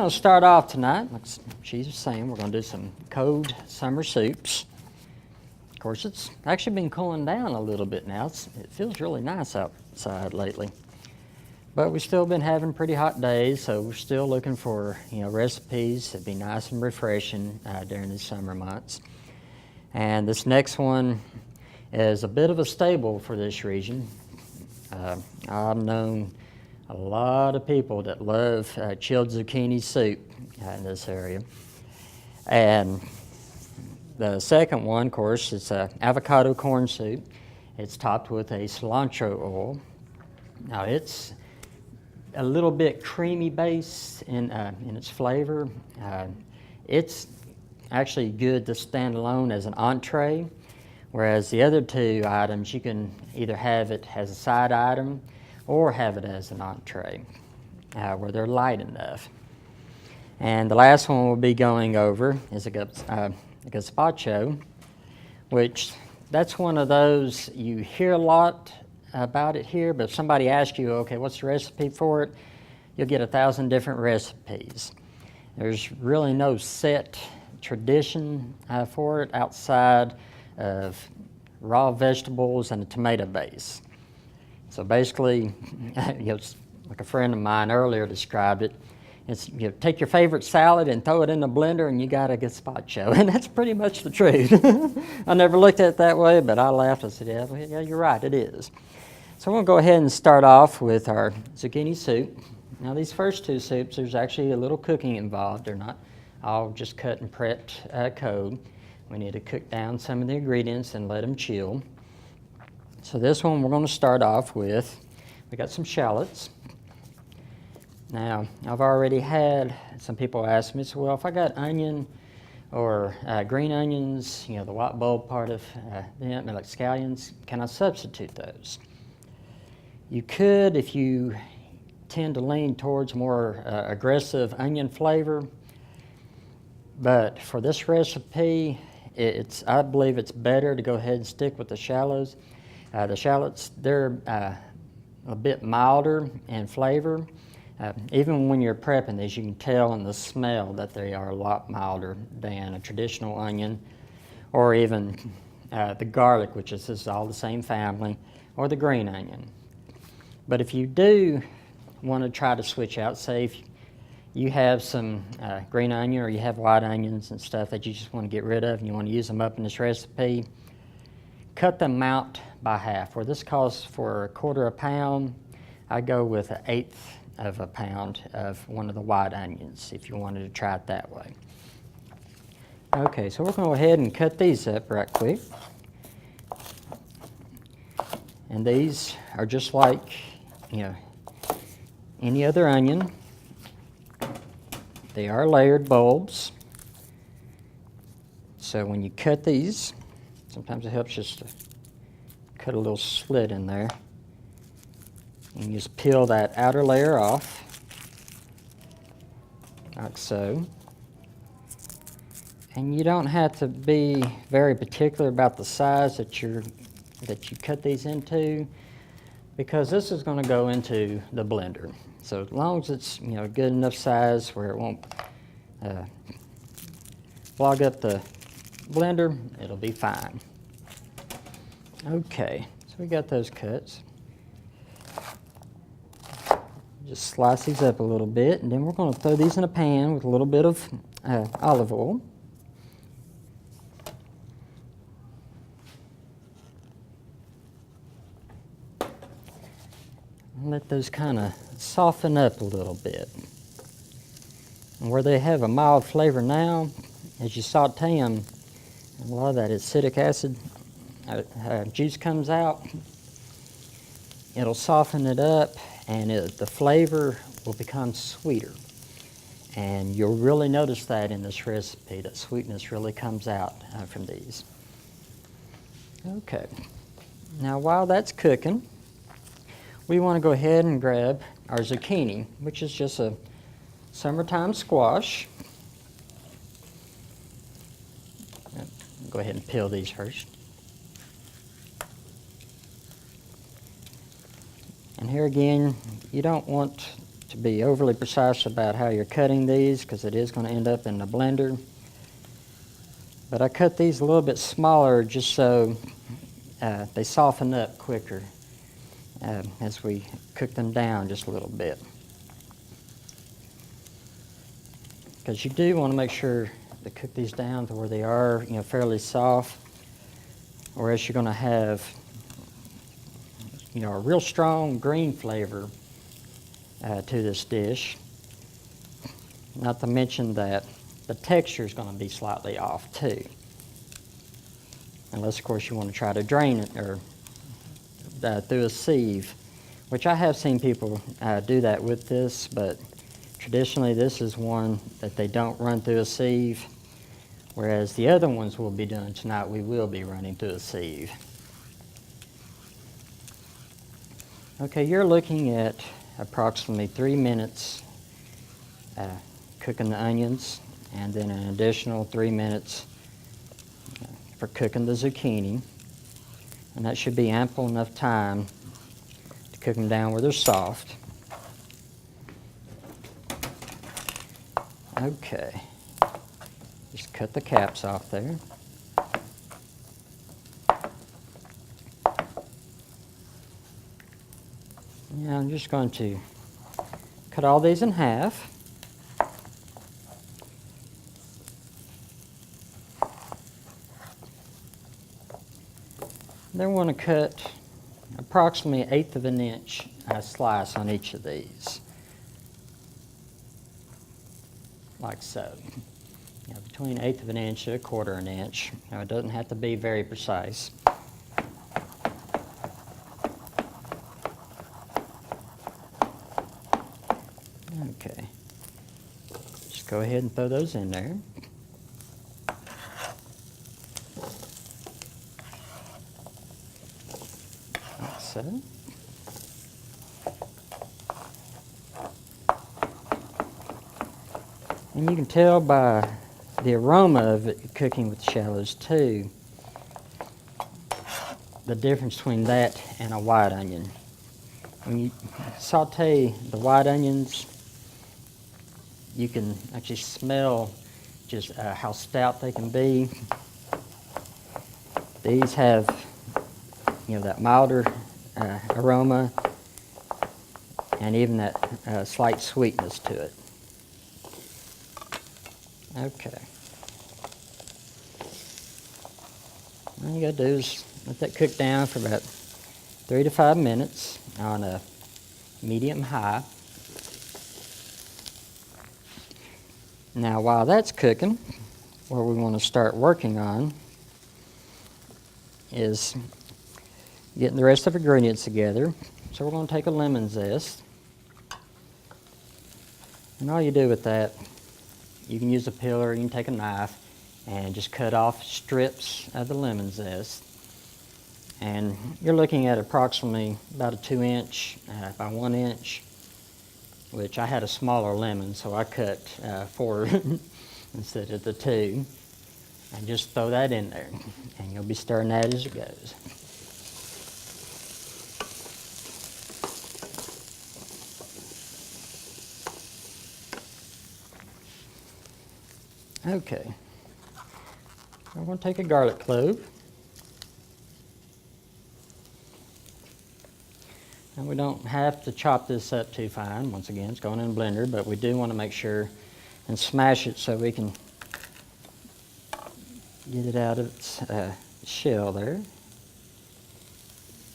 going to start off tonight, like she's saying, we're going to do some cold summer soups. Of course, it's actually been cooling down a little bit now. It feels really nice outside lately. But we've still been having pretty hot days, so we're still looking for recipes that'd be nice and refreshing during the summer months. And this next one is a bit of a staple for this region. I've known a lot of people that love chilled zucchini soup in this area. And the second one, of course, is avocado corn soup. It's topped with a cilantro oil. Now it's a little bit creamy base in its flavor. It's actually good to stand alone as an entree, whereas the other two items you can either have it as a side item or have it as an entree, where they're light enough. And the last one we'll be going over is a gazpacho, which that's one of those you hear a lot about it here, but if somebody asks you, okay, what's the recipe for it, you'll get 1,000 different recipes. There's really no set tradition for it outside of raw vegetables and a tomato base. So basically, like a friend of mine earlier described it, it's take your favorite salad and throw it in the blender and you got a gazpacho, and that's pretty much the truth. I never looked at it that way, but I laughed. I said, yeah, you're right, it is. So I'm going to go ahead and start off with our zucchini soup. Now these first two soups, there's actually a little cooking involved. They're not all just cut and prepped cold. We need to cook down some of the ingredients and let them chill. So this one we're going to start off with, we got some shallots. Now I've already had some people ask me, so well, if I got onion or green onions, the white bulb part of them, like scallions, can I substitute those? You could if you tend to lean towards more aggressive onion flavor, but for this recipe, I believe it's better to go ahead and stick with the shallots. The shallots, they're a bit milder in flavor. Even when you're prepping these, you can tell in the smell that they are a lot milder than a traditional onion, or even the garlic, which is all the same family, or the green onion. But if you do want to try to switch out, say if you have some green onion or you have white onions and stuff that you just want to get rid of and you want to use them up in this recipe, cut them out by half. Where this calls for 1/4 pound, I go with 1/8 of a pound of one of the white onions if you wanted to try it that way. Okay, so we're going to go ahead and cut these up right quick. And these are just like any other onion. They are layered bulbs. So when you cut these, sometimes it helps just to cut a little slit in there. And you just peel that outer layer off, like so. And you don't have to be very particular about the size that you cut these into, because this is going to go into the blender. So as long as it's good enough size where it won't clog up the blender, it'll be fine. Okay, so we got those cuts. Just slice these up a little bit, and then we're going to throw these in a pan with a little bit of olive oil. Let those kind of soften up a little bit. And where they have a mild flavor now, as you saute them, a lot of that acidic acid juice comes out. It'll soften it up, and the flavor will become sweeter. And you'll really notice that in this recipe, that sweetness really comes out from these. Okay, now while that's cooking, we want to go ahead and grab our zucchini, which is just a summertime squash. Go ahead and peel these first. And here again, you don't want to be overly precise about how you're cutting these because it is going to end up in the blender. But I cut these a little bit smaller just so they soften up quicker as we cook them down just a little bit. Because you do want to make sure to cook these down to where they are, fairly soft, or else you're going to have, a real strong green flavor to this dish. Not to mention that the texture is going to be slightly off too. Unless, of course, you want to try to drain it or through a sieve, which I have seen people do that with this, but traditionally this is one that they don't run through a sieve, whereas the other ones we'll be doing tonight, we will be running through a sieve. Okay, you're looking at approximately 3 minutes cooking the onions, and then an additional 3 minutes for cooking the zucchini. And that should be ample enough time to cook them down where they're soft. Okay, just cut the caps off there. Now I'm just going to cut all these in half. Then we're going to cut approximately 1/8 of an inch slice on each of these, like so. Between 1/8 of an inch and 1/4 an inch. Now it doesn't have to be very precise. Okay, just go ahead and throw those in there. Like so. And you can tell by the aroma of it cooking with shallots too, the difference between that and a white onion. When you saute the white onions, you can actually smell just how stout they can be. These have, that milder aroma and even that slight sweetness to it. Okay. All you gotta do is let that cook down for about 3 to 5 minutes on a medium high. Now while that's cooking, what we want to start working on is getting the rest of the ingredients together. So we're going to take a lemon zest, and all you do with that, you can use a peeler, you can take a knife and just cut off strips of the lemon zest. And you're looking at approximately about a 2 inch by 1 inch, which I had a smaller lemon, so I cut 4 instead of the 2. And just throw that in there, and you'll be stirring that as it goes. Okay, I'm going to take a garlic clove. And we don't have to chop this up too fine. Once again, it's going in a blender, but we do want to make sure and smash it so we can get it out of its shell there.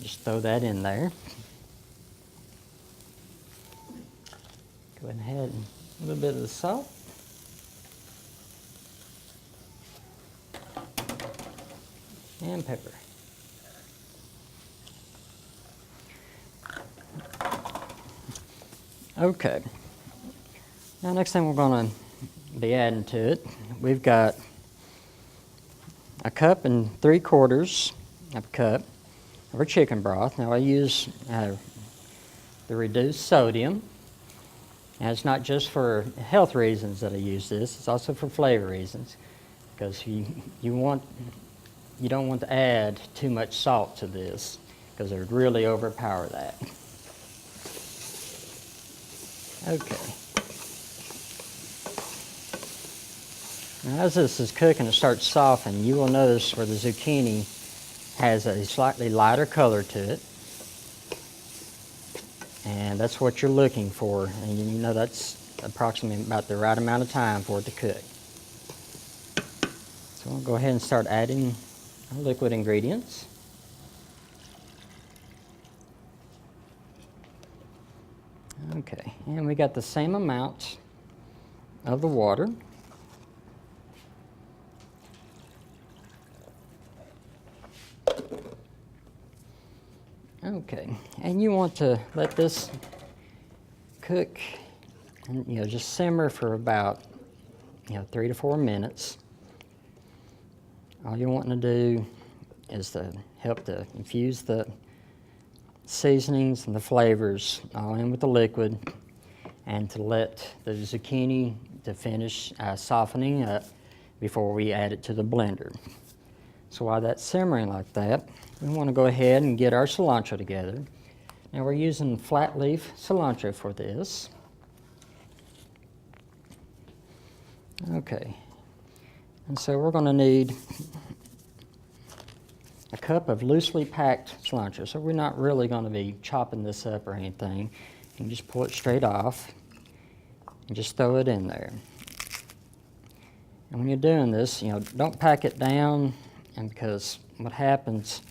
Just throw that in there. Go ahead and add a little bit of the salt. And pepper. Okay. Now next thing we're going to be adding to it, we've got 1 3/4 cup of our chicken broth. Now I use the reduced sodium. And it's not just for health reasons that I use this, it's also for flavor reasons. Because you don't want to add too much salt to this, because it would really overpower that. Okay. Now as this is cooking, it starts softening. You will notice where the zucchini has a slightly lighter color to it. And that's what you're looking for. And you know that's approximately about the right amount of time for it to cook. So we'll go ahead and start adding our liquid ingredients. Okay, and we got the same amount of the water. Okay, and you want to let this cook and just simmer for about 3 to 4 minutes. All you're wanting to do is to help to infuse the seasonings and the flavors all in with the liquid, and to let the zucchini to finish softening up before we add it to the blender. So while that's simmering like that, we want to go ahead and get our cilantro together. Now we're using flat leaf cilantro for this. Okay, and so we're going to need a cup of loosely packed cilantro. So we're not really going to be chopping this up or anything. You can just pull it straight off and just throw it in there. And when you're doing this, don't pack it down, and because what happens,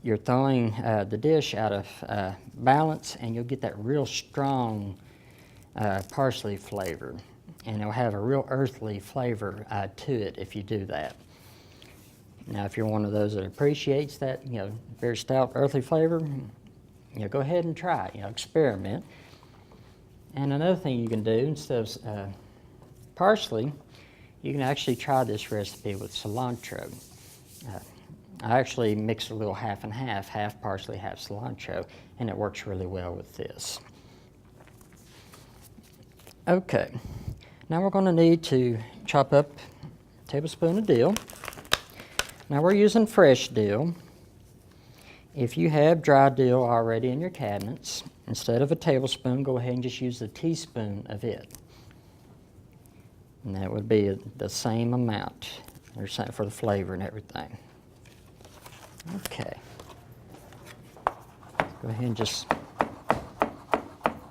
you're throwing the dish out of balance, and you'll get that real strong parsley flavor. And it'll have a real earthly flavor to it if you do that. Now, if you're one of those that appreciates that, very stout earthly flavor, go ahead and try it, experiment. And another thing you can do, instead of parsley, you can actually try this recipe with cilantro. I actually mix a little half and half parsley, half cilantro, and it works really well with this. Okay, now we're going to need to chop up a tablespoon of dill. Now we're using fresh dill. If you have dry dill already in your cabinets, instead of a tablespoon, go ahead and just use a teaspoon of it. And that would be the same amount for the flavor and everything. Okay. Go ahead and just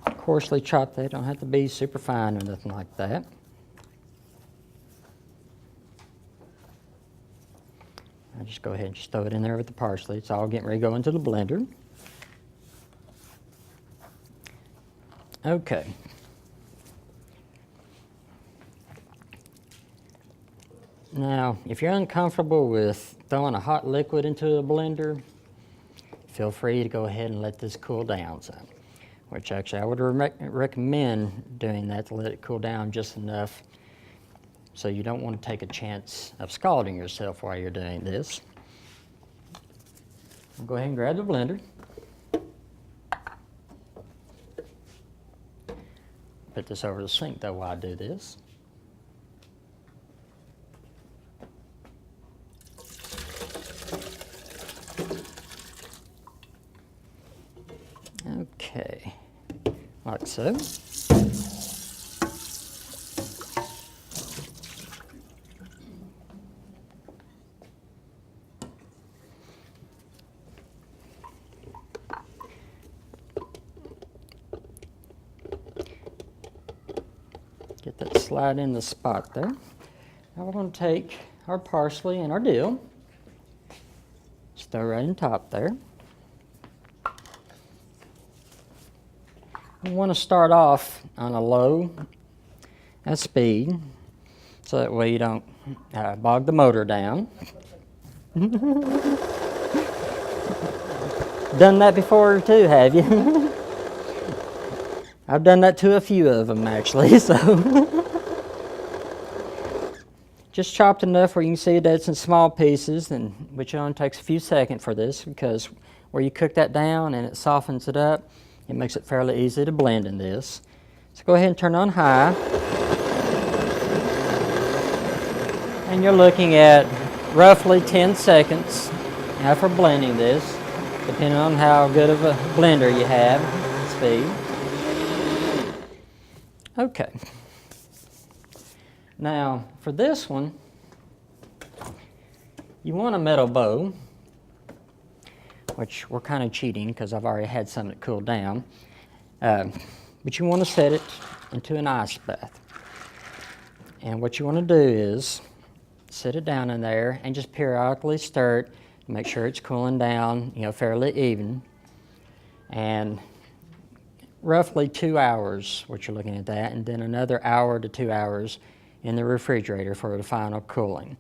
coarsely chop that. Don't have to be super fine or nothing like that. I just go ahead and just throw it in there with the parsley. It's all getting ready to go into the blender. Okay. Now, if you're uncomfortable with throwing a hot liquid into a blender, feel free to go ahead and let this cool down some. Which actually I would recommend doing that, to let it cool down just enough so you don't want to take a chance of scalding yourself while you're doing this. Go ahead and grab the blender. Put this over the sink though while I do this. Okay, like so. Get that slide in the spot there. Now we're going to take our parsley and our dill. Just throw right on top there. We want to start off on a low speed, so that way you don't bog the motor down. Done that before too, have you? I've done that to a few of them actually, so. Just chopped enough where you can see that it's in small pieces, which only takes a few seconds for this, because where you cook that down and it softens it up, it makes it fairly easy to blend in this. So go ahead and turn on high. And you're looking at roughly 10 seconds now for blending this, depending on how good of a blender you have, speed. Okay. Now, for this one, you want a metal bowl, which we're kind of cheating because I've already had some that cooled down. But you want to set it into an ice bath. And what you want to do is set it down in there and just periodically stir it, make sure it's cooling down, fairly even. And roughly 2 hours, what you're looking at that, and then another hour to 2 hours in the refrigerator for the final cooling.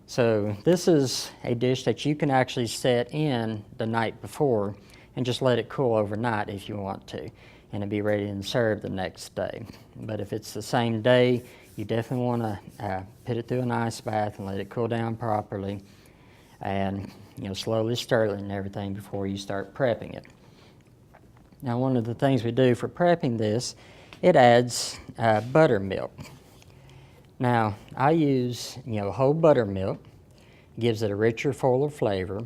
So this is a dish that you can actually set in the night before and just let it cool overnight if you want to, and it'll be ready and served the next day. But if it's the same day, you definitely want to put it through an ice bath and let it cool down properly, and slowly stir it and everything before you start prepping it. Now, one of the things we do for prepping this, it adds buttermilk. Now, I use whole buttermilk, gives it a richer, fuller flavor.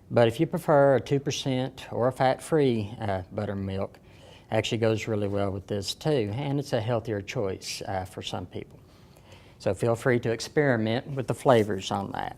But if you prefer a 2% or a fat-free buttermilk, actually goes really well with this too, and it's a healthier choice for some people. So feel free to experiment with the flavors on that.